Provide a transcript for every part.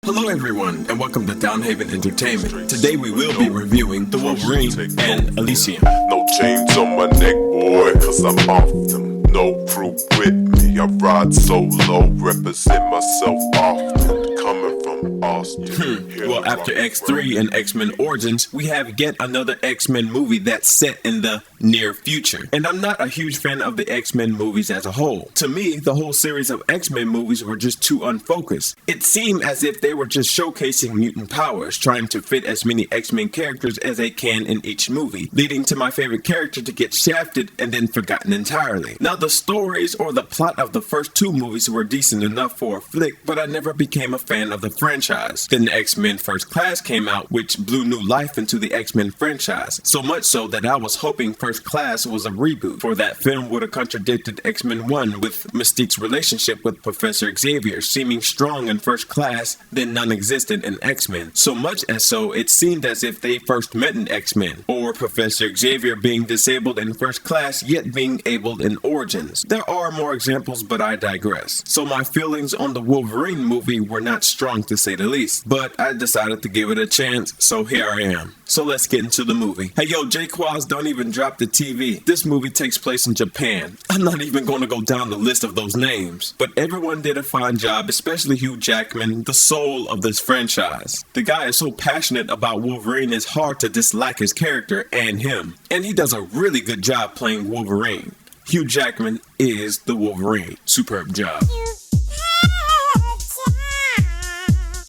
Hello everyone, and welcome to Downhaven Entertainment. Today we will be reviewing the Wolverine and Elysium. No chains on my neck, boy, cause I'm off them. No crew with me, I ride solo, represent myself often, coming from Austin. Well, after X3 and X-Men Origins, we have yet another X-Men movie that's set in the near future. And I'm not a huge fan of the X-Men movies as a whole. To me, the whole series of X-Men movies were just too unfocused. It seemed as if they were just showcasing mutant powers, trying to fit as many X-Men characters as they can in each movie, leading to my favorite character to get shafted and then forgotten entirely. Now, the stories or the plot of the first two movies were decent enough for a flick, but I never became a fan of the franchise. Then the X-Men First Class came out, which blew new life into the X-Men franchise, so much so that I was hoping First Class was a reboot, for that film would have contradicted X-Men 1 with Mystique's relationship with Professor Xavier seeming strong in First Class, then non-existent in X-Men. So much as so, it seemed as if they first met in X-Men, or Professor Xavier being disabled in First Class yet being able in Origins. There are more examples, but I digress. So my feelings on the Wolverine movie were not strong to say the least, but I decided to give it a chance, so here I am. So let's get into the movie. Hey yo, J-Quaz, don't even drop the TV. This movie takes place in Japan. I'm not even going to go down the list of those names, but everyone did a fine job, especially Hugh Jackman, the soul of this franchise. The guy is so passionate about Wolverine, it's hard to dislike his character and him. And he does a really good job playing Wolverine. Hugh Jackman is the Wolverine. Superb job.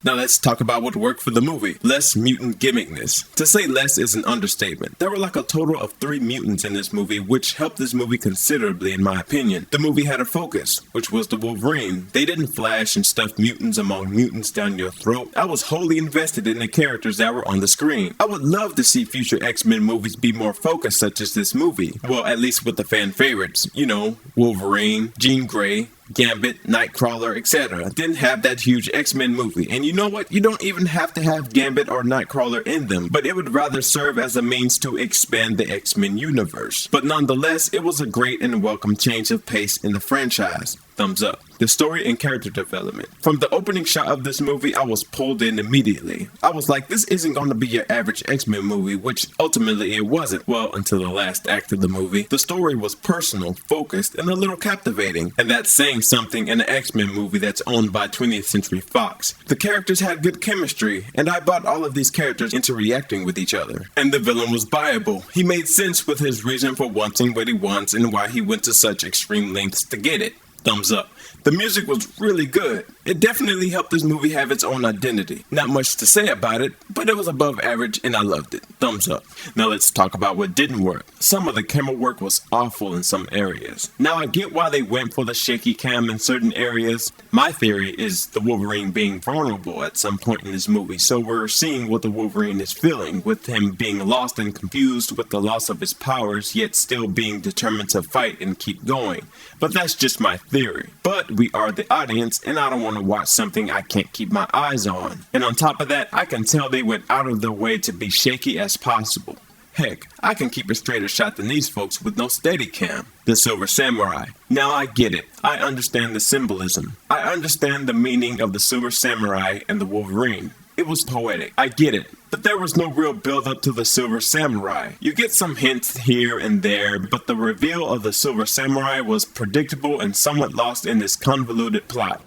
Now let's talk about what worked for the movie. Less mutant gimmickness. To say less is an understatement. There were like a total of 3 mutants in this movie, which helped this movie considerably in my opinion. The movie had a focus, which was the Wolverine. They didn't flash and stuff mutants among mutants down your throat. I was wholly invested in the characters that were on the screen. I would love to see future X-Men movies be more focused such as this movie. Well, at least with the fan favorites. You know, Wolverine, Jean Grey, Gambit, Nightcrawler, etc. Didn't have that huge X-Men movie. And you know what? You don't even have to have Gambit or Nightcrawler in them, but it would rather serve as a means to expand the X-Men universe. But nonetheless, it was a great and welcome change of pace in the franchise. Thumbs up. The story and character development. From the opening shot of this movie, I was pulled in immediately. I was like, this isn't going to be your average X-Men movie, which ultimately it wasn't. Well, until the last act of the movie. The story was personal, focused, and a little captivating. And that's saying something in an X-Men movie that's owned by 20th Century Fox. The characters had good chemistry, and I bought all of these characters into reacting with each other. And the villain was viable. He made sense with his reason for wanting what he wants and why he went to such extreme lengths to get it. Thumbs up. The music was really good. It definitely helped this movie have its own identity. Not much to say about it, but it was above average and I loved it. Thumbs up. Now let's talk about what didn't work. Some of the camera work was awful in some areas. Now I get why they went for the shaky cam in certain areas. My theory is the Wolverine being vulnerable at some point in this movie, so we're seeing what the Wolverine is feeling, with him being lost and confused with the loss of his powers, yet still being determined to fight and keep going. But that's just my theory. But we are the audience, and I don't want to watch something I can't keep my eyes on. And on top of that, I can tell they went out of their way to be shaky as possible. Heck, I can keep a straighter shot than these folks with no steady cam. The Silver Samurai. Now I get it. I understand the symbolism. I understand the meaning of the Silver Samurai and the Wolverine. It was poetic. I get it. But there was no real build up to the Silver Samurai. You get some hints here and there, but the reveal of the Silver Samurai was predictable and somewhat lost in this convoluted plot.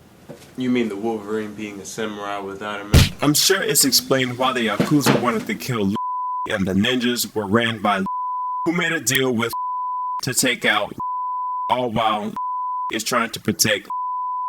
You mean the Wolverine being a samurai without a man? I'm sure it's explained why the Yakuza wanted to kill and the ninjas were ran by who made a deal with to take out all while is trying to protect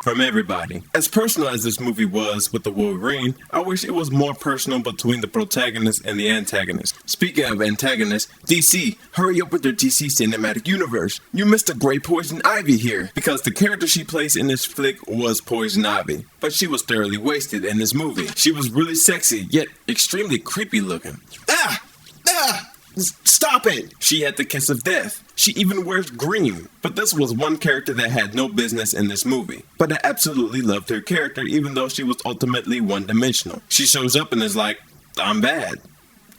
from everybody. As personal as this movie was with the Wolverine, I wish it was more personal between the protagonist and the antagonist. Speaking of antagonists, DC, hurry up with their DC cinematic universe. You missed a great Poison Ivy here, because the character she plays in this flick was Poison Ivy. But she was thoroughly wasted in this movie. She was really sexy, yet extremely creepy looking. Stop it! She had the kiss of death. She even wears green. But this was one character that had no business in this movie. But I absolutely loved her character, even though she was ultimately one-dimensional. She shows up and is like, I'm bad.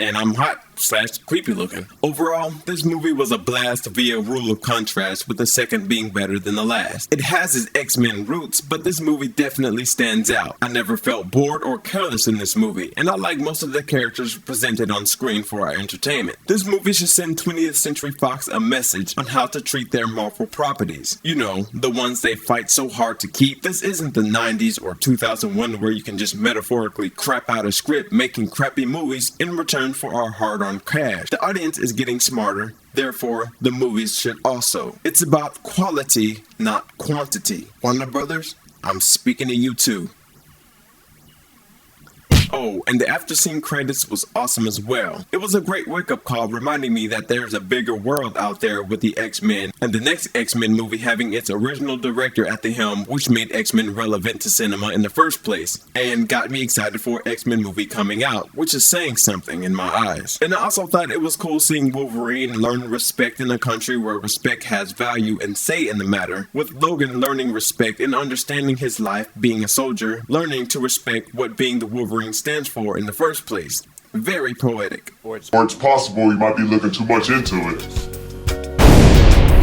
And I'm hot. / creepy looking. Overall, this movie was a blast via rule of contrast, with the second being better than the last. It has its X-Men roots, but this movie definitely stands out. I never felt bored or careless in this movie, and I like most of the characters presented on screen for our entertainment. This movie should send 20th Century Fox a message on how to treat their Marvel properties. You know, the ones they fight so hard to keep. This isn't the 90s or 2001 where you can just metaphorically crap out a script making crappy movies in return for our hard-earned cash. The audience is getting smarter, therefore the movies should also. It's about quality, not quantity. Warner Brothers, I'm speaking to you too. Oh, and the after scene credits was awesome as well. It was a great wake-up call reminding me that there's a bigger world out there with the X-Men, and the next X-Men movie having its original director at the helm, which made X-Men relevant to cinema in the first place, and got me excited for an X-Men movie coming out, which is saying something in my eyes. And I also thought it was cool seeing Wolverine learn respect in a country where respect has value and say in the matter, with Logan learning respect and understanding his life being a soldier, learning to respect what being the Wolverine stands for in the first place. Very poetic. Or it's possible you might be looking too much into it.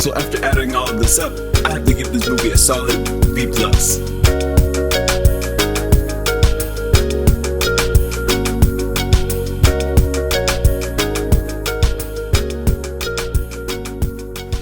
So after adding all of this up, I have to give this movie a solid B+.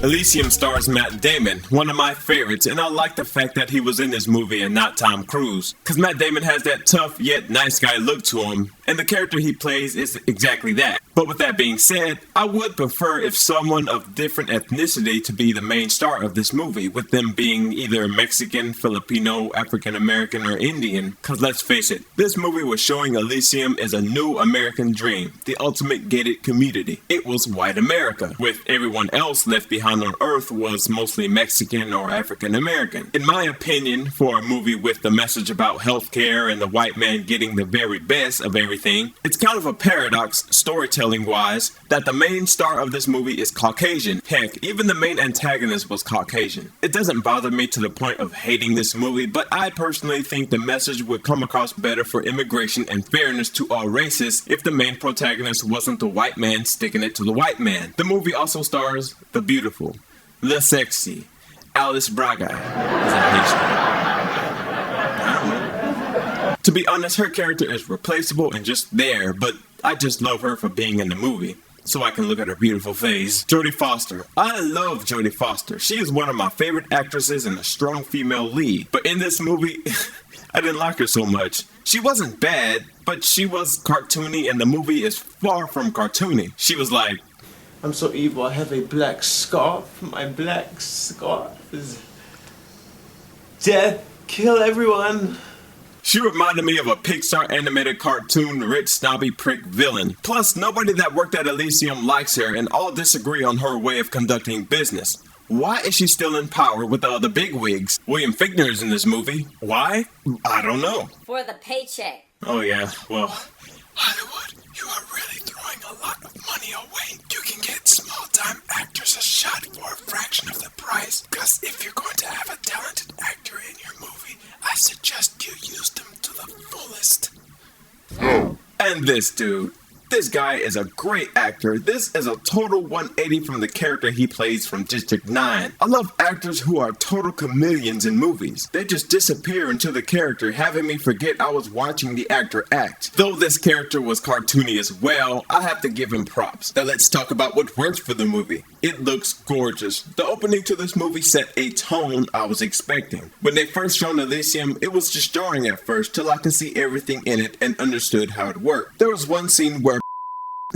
Elysium stars Matt Damon, one of my favorites, and I like the fact that he was in this movie and not Tom Cruise. Cause Matt Damon has that tough yet nice guy look to him, and the character he plays is exactly that. But with that being said, I would prefer if someone of different ethnicity to be the main star of this movie, with them being either Mexican, Filipino, African American, or Indian. Cause let's face it, this movie was showing Elysium as a new American dream, the ultimate gated community. It was white America, with everyone else left behind on Earth was mostly Mexican or African American. In my opinion, for a movie with the message about healthcare and the white man getting the very best of everything, it's kind of a paradox, storytelling wise, that the main star of this movie is Caucasian. Heck, even the main antagonist was Caucasian. It doesn't bother me to the point of hating this movie, but I personally think the message would come across better for immigration and fairness to all races if the main protagonist wasn't the white man sticking it to the white man. The movie also stars the beautiful, the sexy Alice Braga. To be honest, her character is replaceable and just there, but I just love her for being in the movie, so I can look at her beautiful face. Jodie Foster. I love Jodie Foster. She is one of my favorite actresses and a strong female lead. But in this movie, I didn't like her so much. She wasn't bad, but she was cartoony, and the movie is far from cartoony. She was like, I'm so evil, I have a black scarf. My black scarf is death, kill everyone. She reminded me of a Pixar animated cartoon rich snobby prick villain. Plus, nobody that worked at Elysium likes her and all disagree on her way of conducting business. Why is she still in power with the other bigwigs? William Fichtner is in this movie. Why? I don't know. For the paycheck. Oh yeah, well, Hollywood, you are really throwing a lot of money away. You can get small-time actors a shot for a fraction of the price. Because if you're going to have a talented actor in your movie, I suggest you use them to the fullest. And this dude. This guy is a great actor. This is a total 180 from the character he plays from District 9. I love actors who are total chameleons in movies. They just disappear into the character, having me forget I was watching the actor act. Though this character was cartoony as well, I have to give him props. Now let's talk about what works for the movie. It looks gorgeous. The opening to this movie set a tone I was expecting. When they first showed Elysium, it was just jarring at first till I could see everything in it and understood how it worked. There was one scene where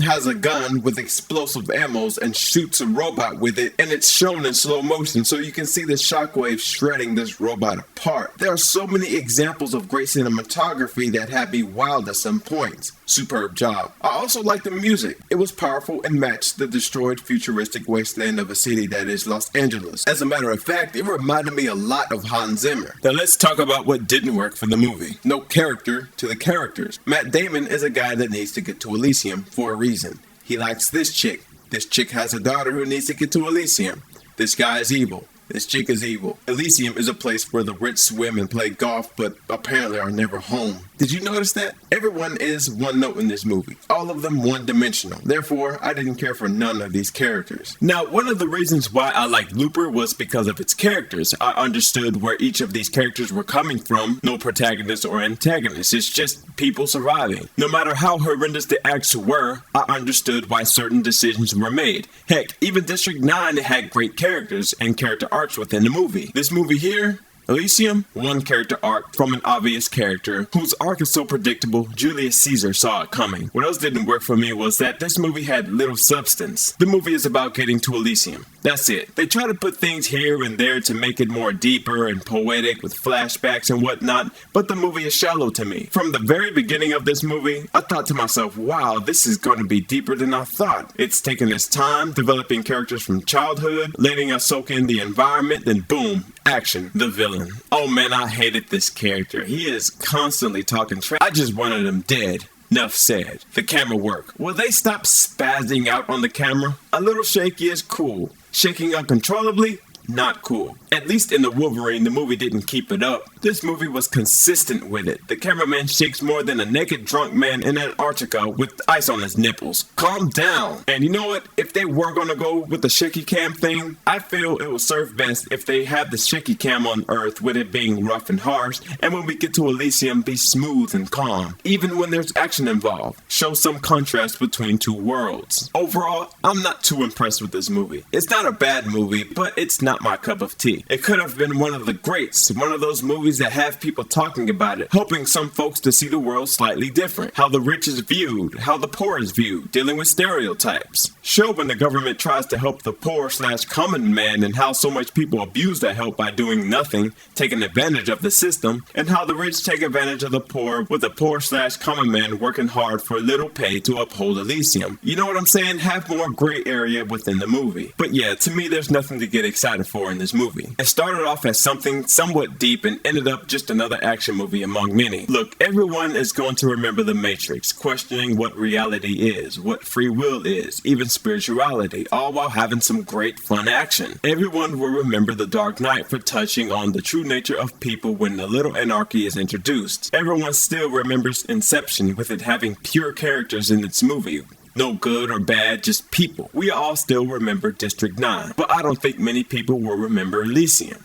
has a gun with explosive ammos and shoots a robot with it, and it's shown in slow motion so you can see the shockwave shredding this robot apart. There are so many examples of great cinematography that had me wild at some points. Superb job. I also like the music. It was powerful and matched the destroyed futuristic wasteland of a city that is Los Angeles. As a matter of fact, it reminded me a lot of Hans Zimmer. Now let's talk about what didn't work for the movie. No character to the characters. Matt Damon is a guy that needs to get to Elysium for a reason. He likes this chick. This chick has a daughter who needs to get to Elysium. This guy is evil. This chick is evil. Elysium is a place where the rich swim and play golf, but apparently are never home. Did you notice that? Everyone is one note in this movie. All of them one-dimensional. Therefore, I didn't care for none of these characters. Now, one of the reasons why I liked Looper was because of its characters. I understood where each of these characters were coming from. No protagonist or antagonist. It's just people surviving. No matter how horrendous the acts were, I understood why certain decisions were made. Heck, even District 9 had great characters and character arcs within the movie. This movie here, Elysium, one character arc from an obvious character whose arc is so predictable, Julius Caesar saw it coming. What else didn't work for me was that this movie had little substance. The movie is about getting to Elysium. That's it. They try to put things here and there to make it more deeper and poetic with flashbacks and whatnot, but the movie is shallow to me. From the very beginning of this movie, I thought to myself, wow, this is going to be deeper than I thought. It's taking its time, developing characters from childhood, letting us soak in the environment, then boom, action, the villain. Oh man, I hated this character. He is constantly talking trash. I just wanted him dead. Enough said. The camera work. Will they stop spazzing out on the camera? A little shaky is cool. Shaking uncontrollably? Not cool. At least in the Wolverine, the movie didn't keep it up. This movie was consistent with it. The cameraman shakes more than a naked drunk man in Antarctica with ice on his nipples. Calm down. And you know what? If they were gonna go with the shaky cam thing, I feel it would serve best if they have the shaky cam on Earth with it being rough and harsh, and when we get to Elysium, be smooth and calm. Even when there's action involved. Show some contrast between two worlds. Overall, I'm not too impressed with this movie. It's not a bad movie, but it's not my cup of tea. It could have been one of the greats, one of those movies that have people talking about it, helping some folks to see the world slightly different, how the rich is viewed, how the poor is viewed, dealing with stereotypes. Show when the government tries to help the poor/common man and how so much people abuse that help by doing nothing, taking advantage of the system, and how the rich take advantage of the poor with the poor/common man working hard for little pay to uphold Elysium. You know what I'm saying? Have more gray area within the movie. But yeah, to me there's nothing to get excited for in this movie. It started off as something somewhat deep and ended up just another action movie among many. Look, everyone is going to remember The Matrix, questioning what reality is, what free will is, even spirituality, all while having some great fun action. Everyone will remember The Dark Knight for touching on the true nature of people when a little anarchy is introduced. Everyone still remembers Inception with it having pure characters in its movie. No good or bad, just people. We all still remember District 9, but I don't think many people will remember Elysium.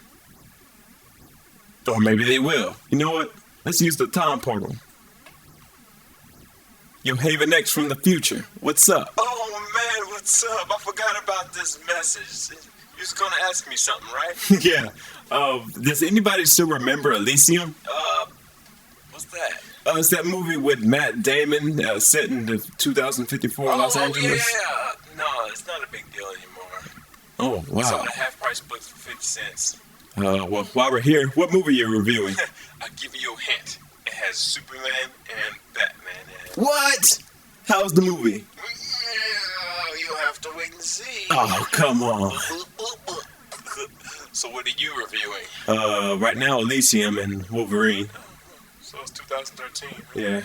Or maybe they will. You know what? Let's use the time portal. Yo, Haven X from the future. What's up? Oh man, what's up? I forgot about this message. You was gonna ask me something, right? Yeah. Does anybody still remember Elysium? What's that? It's that movie with Matt Damon set in the 2054 Los Angeles. Yeah. No, it's not a big deal anymore. Oh, wow. It's on a half-price books for 50 cents. Well, while we're here, what movie are you reviewing? I'll give you a hint. It has Superman and Batman in it. What? How's the movie? Yeah, you'll have to wait and see. Oh, come on. So what are you reviewing? Right now, Elysium and Wolverine. So it's 2013. Yeah.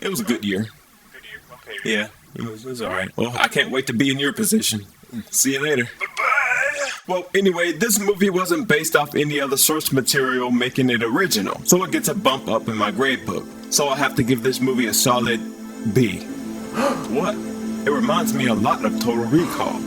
It was a good year. Good year. Okay. Yeah, it was alright. Well, I can't wait to be in your position. See you later. Bye-bye. Well, anyway, this movie wasn't based off any other source material making it original, so it gets a bump up in my grade book. So I have to give this movie a solid B. What? It reminds me a lot of Total Recall.